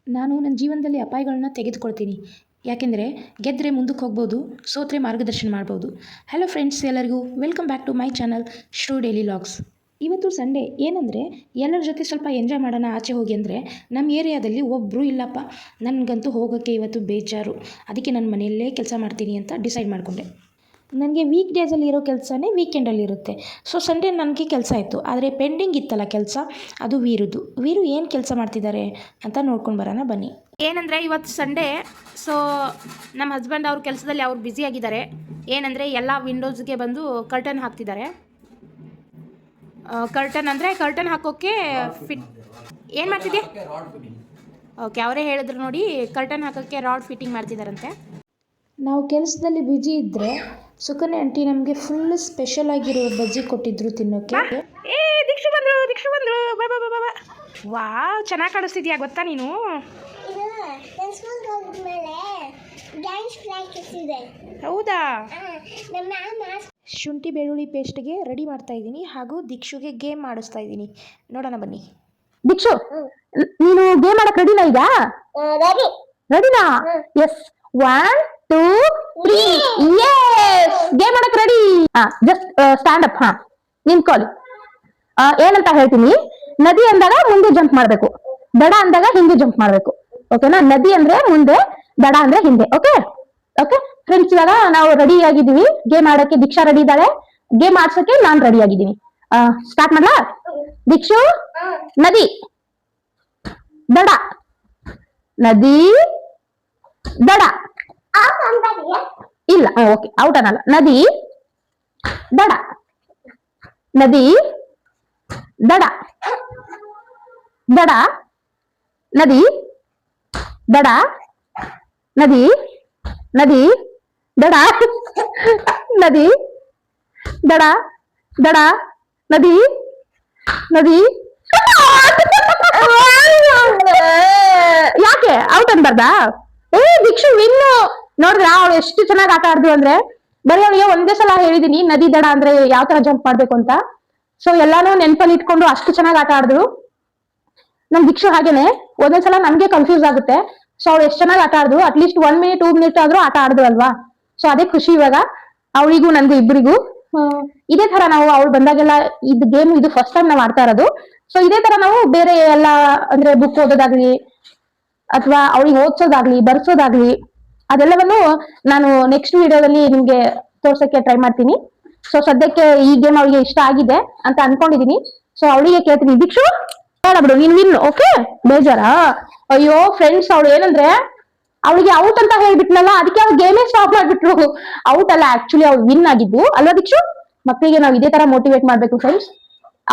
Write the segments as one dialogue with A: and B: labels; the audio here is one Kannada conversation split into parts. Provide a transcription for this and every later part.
A: ನಾನು ನನ್ನ ಜೀವನದಲ್ಲಿ ಅಪಾಯಗಳನ್ನ ತೆಗೆದುಕೊಳ್ತೀನಿ. ಯಾಕೆಂದರೆ ಗೆದ್ದರೆ ಮುಂದಕ್ಕೆ ಹೋಗ್ಬೋದು, ಸೋತ್ರೆ ಮಾರ್ಗದರ್ಶನ ಮಾಡ್ಬೋದು. ಹಲೋ ಫ್ರೆಂಡ್ಸ್, ಎಲ್ಲರಿಗೂ welcome back to my channel Shru daily logs. ಇವತ್ತು ಸಂಡೇ ಏನಂದರೆ ಎಲ್ಲರ ಜೊತೆ ಸ್ವಲ್ಪ ಎಂಜಾಯ್ ಮಾಡೋಣ ಆಚೆ ಹೋಗಿ ಅಂದರೆ ನಮ್ಮ ಏರಿಯಾದಲ್ಲಿ ಒಬ್ಬರು ಇಲ್ಲಪ್ಪ. ನನಗಂತೂ ಹೋಗೋಕ್ಕೆ ಇವತ್ತು ಬೇಜಾರು. ಅದಕ್ಕೆ ನಾನು ಮನೆಯಲ್ಲೇ ಕೆಲಸ ಮಾಡ್ತೀನಿ ಅಂತ ಡಿಸೈಡ್ ಮಾಡಿಕೊಂಡೆ. ನನಗೆ ವೀಕ್ ಡೇಸಲ್ಲಿ ಇರೋ ಕೆಲಸನೇ ವೀಕೆಂಡಲ್ಲಿ ಇರುತ್ತೆ. ಸೊ ಸಂಡೇ ನನಗೆ ಕೆಲಸ ಇತ್ತು, ಆದರೆ ಪೆಂಡಿಂಗ್ ಇತ್ತಲ್ಲ ಕೆಲಸ, ಅದು ವೀರು ಏನು ಕೆಲಸ ಮಾಡ್ತಿದ್ದಾರೆ ಅಂತ ನೋಡ್ಕೊಂಡು ಬರೋಣ ಬನ್ನಿ. ಏನಂದರೆ ಇವತ್ತು ಸಂಡೇ, ಸೊ ನಮ್ಮ ಹಸ್ಬೆಂಡ್ ಅವ್ರ ಕೆಲಸದಲ್ಲಿ ಅವ್ರು ಬ್ಯುಸಿ ಆಗಿದ್ದಾರೆ. ಏನಂದರೆ ಎಲ್ಲ ವಿಂಡೋಸ್ಗೆ ಬಂದು ಕರ್ಟನ್ ಹಾಕ್ತಿದ್ದಾರೆ. ಕರ್ಟನ್ ಅಂದರೆ ಕರ್ಟನ್ ಹಾಕೋಕ್ಕೆ ಫಿಟ್ ಏನು ಮಾಡ್ತಿದ್ಯಾ? ಓಕೆ, ಅವರೇ ಹೇಳಿದ್ರು ನೋಡಿ, ಕರ್ಟನ್ ಹಾಕೋಕ್ಕೆ ರಾಡ್ ಫಿಟ್ಟಿಂಗ್ ಮಾಡ್ತಿದ್ದಾರಂತೆ. ನಾವು ಕೆಲಸದಲ್ಲಿ ಬ್ಯುಸಿ ಇದ್ದರೆ ಸುಕನ್ಯಾ ಆಂಟಿ ನಮಗೆ ಫುಲ್ ಸ್ಪೆಷಲ್ ಆಗಿರೋ ಬಜ್ಜಿ ಕೊಟ್ಟಿದ್ರು ತಿನ್ನೋಕ್ಕೆ. ದೀಕ್ಷು ಬಂದ್ರು ಬಾ ಬಾ ಬಾ ಬಾ. ವಾ, ಚೆನ್ನಾಗಿ ಕಾಣಿಸ್ತಿದ್ಯಾ ಗೊತ್ತಾ ನೀನು? ಹೌದಾ? ಶುಂಠಿ ಬೆಳ್ಳುಳ್ಳಿ ಪೇಸ್ಟ್ಗೆ ರೆಡಿ ಮಾಡ್ತಾ ಇದ್ದೀನಿ, ಹಾಗೂ ದೀಕ್ಷುಗೆ ಗೇಮ್ ಮಾಡಿಸ್ತಾ ಇದ್ದೀನಿ. ನೋಡೋಣ ಬನ್ನಿ.
B: ದೀಕ್ಷು, ನೀನು ಗೇಮ್ ಮಾಡಕ್ ರೆಡಿನಾ? ಈಗ ರೆಡಿನಾ? ಎಸ್, 1 2 3 yes, ಗೇಮ್ ಮಾಡಕ್ ರೆಡಿ. Just stand up. ನಿಂತ್ಕೊಳ್ಳಿ. ಏನಂತ ಹೇಳ್ತೀನಿ. ನದಿ ಅಂದಾಗ ಮುಂದೆ ಜಂಪ್ ಮಾಡ್ಬೇಕು, ದಡ ಅಂದಾಗ ಹಿಂದೆ ಜಂಪ್ ಮಾಡ್ಬೇಕು. ಓಕೆನಾ? ನದಿ ಅಂದ್ರೆ ಮುಂದೆ, ದಡ ಅಂದ್ರೆ ಹಿಂದೆ. ಓಕೆ ಓಕೆ ಫ್ರೆಂಡ್ಸ್, ಇವಾಗ ನಾವು ರೆಡಿ ಆಗಿದ್ದೀವಿ ಗೇಮ್ ಆಡಕ್ಕೆ. ದೀಕ್ಷಾ ರೆಡಿ ಇದ್ದಾಳೆ, ಗೇಮ್ ಆಡ್ಸಕ್ಕೆ ನಾನ್ ರೆಡಿ ಆಗಿದ್ದೀನಿ. ಸ್ಟಾರ್ಟ್ ಮಾಡ್ಲಾ? ದೀಕ್ಷು, ನದಿ, ದಡ, ನದಿ, ದಡ. ಇಲ್ಲ, ಓಕೆ, ಔಟ್ ಅನ್ನಲ್ಲ. ನದಿ, ದಡ, ನದಿ, ದಡ, ದಡ, ನದಿ, ದಡ, ನದಿ, ನದಿ, ದಡ, ನದಿ, ದಡ, ದಡ, ನದಿ, ನದಿ. ಯಾಕೆ ಔಟ್ ಅನ್ಬಾರ್ದಾ? ದೀಕ್ಷು ವಿನ್ನು. ನೋಡ್ರ ಅವಳು ಎಷ್ಟು ಚೆನ್ನಾಗಿ ಆಟ ಆಡ್ದು ಅಂದ್ರೆ, ಬರೀ ಅವಳಿಗೆ ಒಂದೇ ಸಲ ಹೇಳಿದೀನಿ ನದಿ ದಡ ಅಂದ್ರೆ ಯಾವ ತರ ಜಂಪ್ ಮಾಡ್ಬೇಕು ಅಂತ. ಸೊ ಎಲ್ಲಾನು ನೆನಪಲ್ಲಿ ಇಟ್ಕೊಂಡು ಅಷ್ಟು ಚೆನ್ನಾಗಿ ಆಟ ಆಡಿದ್ರು. ನಮ್ ದೀಕ್ಷು ಹಾಗೇನೆ ಒಂದೊಂದ್ಸಲ ನಮ್ಗೆ ಕನ್ಫ್ಯೂಸ್ ಆಗುತ್ತೆ. ಸೊ ಅವ್ಳು ಎಷ್ಟು ಚೆನ್ನಾಗಿ ಆಟ ಆಡಿದ್ರು. ಅಟ್ಲೀಸ್ಟ್ 1 ಮಿನಿಟ್ 2 ಮಿನಿಟ್ ಆದ್ರೂ ಆಟ ಆಡಿದ್ರು ಅಲ್ವಾ? ಸೊ ಅದೇ ಖುಷಿ ಇವಾಗ ಅವಳಿಗೂ ನನ್ಗೂ ಇಬ್ಬರಿಗೂ. ಇದೇ ತರ ನಾವು ಅವಳು ಬಂದಾಗೆಲ್ಲ ಇದು ಗೇಮ್ ಇದು ಫಸ್ಟ್ ಟೈಮ್ ನಾವು ಆಡ್ತಾ ಇರೋದು. ಸೊ ಇದೇ ತರ ನಾವು ಬೇರೆ ಎಲ್ಲ ಅಂದ್ರೆ ಬುಕ್ ಓದೋದಾಗ್ಲಿ ಅಥವಾ ಅವಳಿಗೆ ಓದ್ಸೋದಾಗ್ಲಿ ಬರ್ಸೋದಾಗ್ಲಿ ಅದೆಲ್ಲವನ್ನು ನಾನು ನೆಕ್ಸ್ಟ್ ವಿಡಿಯೋದಲ್ಲಿ ನಿಮ್ಗೆ ತೋರ್ಸಕ್ಕೆ ಟ್ರೈ ಮಾಡ್ತೀನಿ. ಸೊ ಸದ್ಯಕ್ಕೆ ಈ ಗೇಮ್ ಅವಳಿಗೆ ಇಷ್ಟ ಆಗಿದೆ ಅಂತ ಅನ್ಕೊಂಡಿದೀನಿ. ಸೊ ಅವಳಿಗೆ ಕೇಳ್ತೀನಿ, ದೀಕ್ಷು ಬೇಡ ಬಿಡು, ನೀನ್ ವಿನ್. ಓಕೆ, ಬೇಜಾರಾ? ಅಯ್ಯೋ ಫ್ರೆಂಡ್ಸ್, ಅವಳು ಏನಂದ್ರೆ ಅವಳಿಗೆ ಔಟ್ ಅಂತ ಹೇಳ್ಬಿಟ್ನಲ್ಲ, ಅದಕ್ಕೆ ಅವ್ರು ಗೇಮೇ ಸ್ಟಾಪ್ ಮಾಡ್ಬಿಟ್ರು. ಔಟ್ ಅಲ್ಲ, ಆಕ್ಚುಲಿ ಅವ್ಳು ವಿನ್ ಆಗಿದ್ದು ಅಲ್ವಾ ದೀಕ್ಷು? ಮಕ್ಕಳಿಗೆ ನಾವು ಇದೇ ತರ ಮೋಟಿವೇಟ್ ಮಾಡ್ಬೇಕು ಫ್ರೆಂಡ್ಸ್.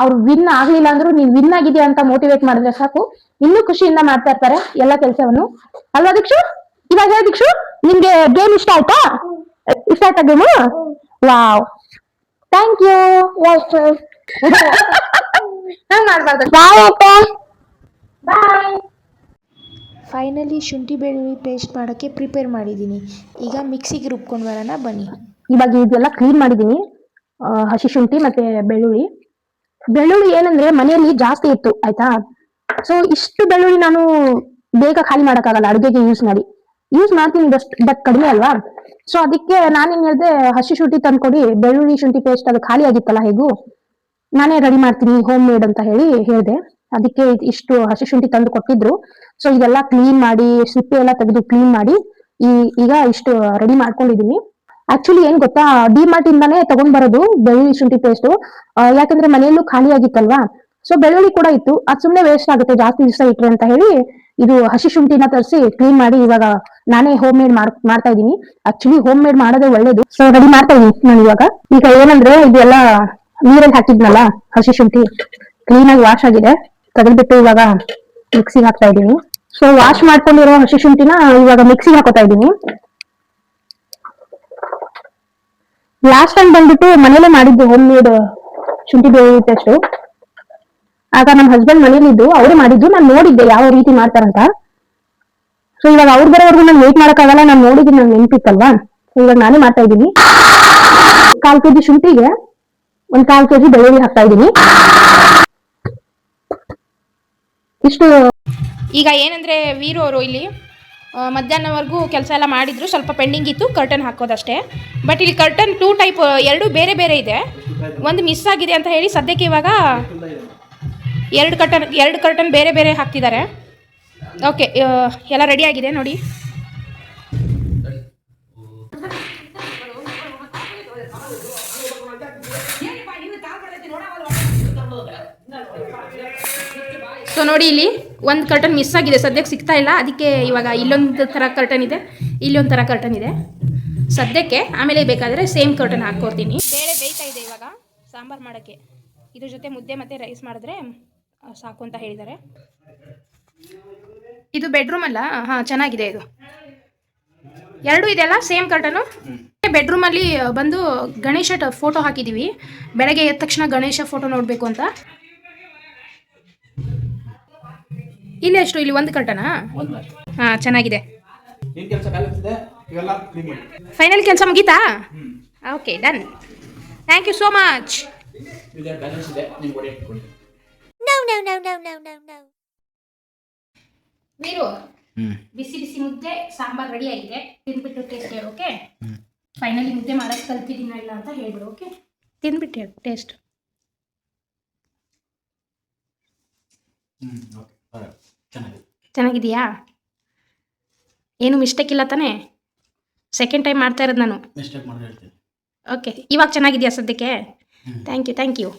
B: ಅವ್ರು ವಿನ್ ಆಗ್ಲಿಲ್ಲ ಅಂದ್ರೂ ನೀನ್ ವಿನ್ ಆಗಿದ್ಯಾ ಅಂತ ಮೋಟಿವೇಟ್ ಮಾಡಿದ್ರೆ ಸಾಕು, ಇನ್ನೂ ಖುಷಿಯಿಂದ ಮಾಡ್ತಾ ಇರ್ತಾರೆ ಎಲ್ಲಾ ಕೆಲಸವನ್ನು, ಅಲ್ವಾ ದೀಕ್ಷು? ಇವಾಗ ಹೇಳಿ ದೀಕ್ಷು, ನಿಮ್ಗೆ ಗೇಮ್ ಇಷ್ಟ ಆಯ್ತಾ? ಇಷ್ಟ ಆಯ್ತಾ game? Wow, thank you.
A: Finally ಶುಂಠಿ ಬೆಳ್ಳುಳ್ಳಿ ಪೇಸ್ಟ್ ಮಾಡೋಕ್ಕೆ ಪ್ರಿಪೇರ್ ಮಾಡಿದ್ದೀನಿ. ಈಗ ಮಿಕ್ಸಿಗೆ ರುಬ್ಕೊಂಡು ಬರೋಣ ಬನ್ನಿ.
B: ಇವಾಗ ಇದೆಲ್ಲ ಕ್ಲೀನ್ ಮಾಡಿದ್ದೀನಿ. ಹಸಿ ಶುಂಠಿ ಮತ್ತೆ ಬೆಳ್ಳುಳ್ಳಿ. ಬೆಳ್ಳುಳ್ಳಿ ಏನಂದ್ರೆ ಮನೆಯಲ್ಲಿ ಜಾಸ್ತಿ ಇತ್ತು, ಆಯ್ತಾ? ಸೊ ಇಷ್ಟು ಬೆಳ್ಳುಳ್ಳಿ ನಾನು ಬೇಗ ಖಾಲಿ ಮಾಡಕ್ಕಾಗಲ್ಲ, ಅಡುಗೆಗೆ ಯೂಸ್ ಮಾಡ್ತೀನಿ ಬಟ್ ಕಡಿಮೆ ಅಲ್ವಾ? ಸೊ ಅದಕ್ಕೆ ನಾನೇನ್ ಹೇಳ್ದೆ, ಹಸಿ ಶುಂಠಿ ತಂದ್ಕೊಡಿ, ಬೆಳ್ಳುಳ್ಳಿ ಶುಂಠಿ ಪೇಸ್ಟ್ ಅದು ಖಾಲಿ ಆಗಿತ್ತಲ್ಲ, ಹೇಗೂ ನಾನೇ ರೆಡಿ ಮಾಡ್ತೀನಿ ಹೋಮ್ ಮೇಡ್ ಅಂತ ಹೇಳಿದೆ. ಅದಕ್ಕೆ ಇಷ್ಟು ಹಸಿ ಶುಂಠಿ ತಂದು ಕೊಟ್ಟಿದ್ರು. ಸೊ ಇದೆಲ್ಲ ಕ್ಲೀನ್ ಮಾಡಿ, ಸಿಪ್ಪೆ ಎಲ್ಲ ತೆಗೆದು ಕ್ಲೀನ್ ಮಾಡಿ ಈಗ ಇಷ್ಟು ರೆಡಿ ಮಾಡ್ಕೊಂಡಿದೀನಿ. ಆಕ್ಚುಲಿ ಏನ್ ಗೊತ್ತಾ, ಡಿಮಾರ್ಟ್ ಇಂದಾನೇ ತಗೊಂಡ್ ಬರೋದು ಬೆಳ್ಳುಳ್ಳಿ ಶುಂಠಿ ಪೇಸ್ಟ್. ಯಾಕಂದ್ರೆ ಮನೆಯಲ್ಲೂ ಖಾಲಿ ಆಗಿತ್ತಲ್ವಾ? ಸೊ ಬೆಳ್ಳುಳ್ಳಿ ಕೂಡ ಇತ್ತು, ಅದು ಸುಮ್ನೆ ವೇಸ್ಟ್ ಆಗುತ್ತೆ ಜಾಸ್ತಿ ದಿವಸ ಇಟ್ರೆ ಅಂತ ಹೇಳಿ ಇದು ಹಸಿ ಶುಂಠಿನ ತರಿಸಿ ಕ್ಲೀನ್ ಮಾಡಿ ಇವಾಗ ನಾನೇ ಹೋಮ್ ಮೇಡ್ ಮಾಡ್ತಾ ಇದೀನಿ. ಆಕ್ಚುಲಿ ಹೋಮ್ ಮೇಡ್ ಮಾಡೋದೇ ಒಳ್ಳೇದು. ಸೊ ರೆಡಿ ಮಾಡ್ತಾ ಇದೀನಿ ನಾನು ಇವಾಗ. ಈಗ ಏನಂದ್ರೆ ಇದೆಲ್ಲ ನೀರಲ್ಲಿ ಹಾಕಿದ್ನಲ್ಲ ಹಸಿ ಶುಂಠಿ, ಕ್ಲೀನ್ ಆಗಿ ವಾಶ್ ಆಗಿದೆ, ತೆಗೆದ್ಬಿಟ್ಟು ಇವಾಗ ಮಿಕ್ಸಿಗೆ ಹಾಕ್ತಾ ಇದ್ದೀನಿ. ಸೊ ವಾಶ್ ಮಾಡ್ಕೊಂಡಿರೋ ಹಸಿ ಶುಂಠಿನ ಇವಾಗ ಮಿಕ್ಸಿಗೆ ಹಾಕೋತಾ ಇದ್ದೀನಿ. ಲಾಸ್ಟ್ ಟೈಮ್ ಬಂದ್ಬಿಟ್ಟು ಮನೇಲೆ ಮಾಡಿದ್ದು ಹೋಮ್ ಮೇಡ್ ಶುಂಠಿ ಬೆಳ್ಳುಳ್ಳಿ ಪೇಸ್ಟ್. ಆಗ ನಮ್ಮ ಹಸ್ಬೆಂಡ್ ಮನೇಲಿದ್ದು, ಅವರೇ ಮಾಡಿದ್ದು, ನಾನು ನೋಡಿದ್ದೆ ಯಾವ ರೀತಿ ಮಾಡ್ತಾರಂತ. ಸೊ ಇವಾಗ ಅವ್ರು ಬರೋವರೆಗೂ ನಾನು ವೇಟ್ ಮಾಡಕ್ಕಾಗಲ್ಲ, ನಾನು ನೋಡಿದ್ದೀನಿ, ನಂಗೆ ನೆನಪಿತ್ತಲ್ವಾ? ಸೊ ಇವಾಗ ನಾನೇ ಮಾಡ್ತಾ ಇದ್ದೀನಿ. 1/4 kg ಶುಂಠಿಗೆ 1/4 kg ಬೆಳ್ಳುಳ್ಳಿ ಹಾಕ್ತಾ ಇದ್ದೀನಿ. ಇಷ್ಟು
A: ಈಗ ಏನಂದರೆ ವೀರು ಅವರು ಇಲ್ಲಿ ಮಧ್ಯಾಹ್ನವರೆಗೂ ಕೆಲಸ ಎಲ್ಲ ಮಾಡಿದ್ರು, ಸ್ವಲ್ಪ ಪೆಂಡಿಂಗ್ ಇತ್ತು ಕರ್ಟನ್ ಹಾಕೋದಷ್ಟೇ. ಬಟ್ ಇಲ್ಲಿ ಕರ್ಟನ್ 2 ಟೈಪ್, 2 ಬೇರೆ ಬೇರೆ ಇದೆ. ಒಂದು ಮಿಸ್ ಆಗಿದೆ ಅಂತ ಹೇಳಿ ಸದ್ಯಕ್ಕೆ ಇವಾಗ 2 ಕರ್ಟನ್ ಬೇರೆ ಬೇರೆ ಹಾಕ್ತಿದ್ದಾರೆ. ಓಕೆ, ಎಲ್ಲ ರೆಡಿ ಆಗಿದೆ ನೋಡಿ. ಸೊ ನೋಡಿ, ಇಲ್ಲಿ ಒಂದು ಕರ್ಟನ್ ಮಿಸ್ ಆಗಿದೆ, ಸದ್ಯಕ್ಕೆ ಸಿಗ್ತಾ ಇಲ್ಲ. ಅದಕ್ಕೆ ಇವಾಗ ಇಲ್ಲೊಂದು ಥರ ಕರ್ಟನ್ ಇದೆ, ಇಲ್ಲೊಂದು ಥರ ಕರ್ಟನ್ ಇದೆ ಸದ್ಯಕ್ಕೆ. ಆಮೇಲೆ ಬೇಕಾದರೆ ಸೇಮ್ ಕರ್ಟನ್ ಹಾಕ್ಕೊಡ್ತೀನಿ. ಬೇಳೆ ಬೇಯ್ತಾ ಇದೆ ಇವಾಗ ಸಾಂಬಾರು ಮಾಡೋಕ್ಕೆ. ಇದ್ರ ಜೊತೆ ಮುದ್ದೆ ಮತ್ತು ರೈಸ್ ಮಾಡಿದ್ರೆ ಸಾಕು ಅಂತ ಹೇಳಿದ್ದಾರೆ. ಇದು ಬೆಡ್ರೂಮ್ ಅಲ್ಲ? ಹಾಂ, ಚೆನ್ನಾಗಿದೆ ಇದು. 2 ಇದೆಲ್ಲ ಸೇಮ್ ಕರ್ಟನು. ಬೆಡ್ರೂಮಲ್ಲಿ ಬಂದು ಗಣೇಶ ಫೋಟೋ ಹಾಕಿದ್ದೀವಿ. ಬೆಳಗ್ಗೆ ಎದ್ದ ತಕ್ಷಣ ಗಣೇಶ ಫೋಟೋ ನೋಡಬೇಕು ಅಂತ. ಇಲ್ಲಿ ಎಷ್ಟು? ಇಲ್ಲಿ 1 ಕರ್ಟನಾ? ಹಾಂ, ಚೆನ್ನಾಗಿದೆ. ಫೈನಲ್ ಕೆಲಸ ಮುಗೀತಾ? Okay, done. Thank you so much. Veeru, ಬಿಸಿ ಬಿಸಿ ಮುದ್ದೆ ಸಾಂಬಾರ್ ರೆಡಿ ಆಗಿದೆ. ತಿಂದ್ಬಿಟ್ಟು ಟೇಸ್ಟ್ ಹೇಳು. ಓಕೆ, ಫೈನಲಿ ಮುದ್ದೆ ಮಾಡೋಕ್ಕೆ ಕಲ್ತಿದ್ದೀನ ಇಲ್ಲ ಅಂತ ಹೇಳ್ಬಿಡು. ಓಕೆ, ತಿಂದ್ಬಿಟ್ಟು ಹೇಳು ಟೇಸ್ಟ್. ಚೆನ್ನಾಗಿದೆಯಾ? ಏನು ಮಿಸ್ಟೇಕ್ ಇಲ್ಲ ತಾನೇ? ಸೆಕೆಂಡ್ ಟೈಮ್ ಮಾಡ್ತಾ ಇರೋದು ನಾನು. ಓಕೆ, ಇವಾಗ ಚೆನ್ನಾಗಿದೆಯಾ ಸದ್ಯಕ್ಕೆ? Thank you.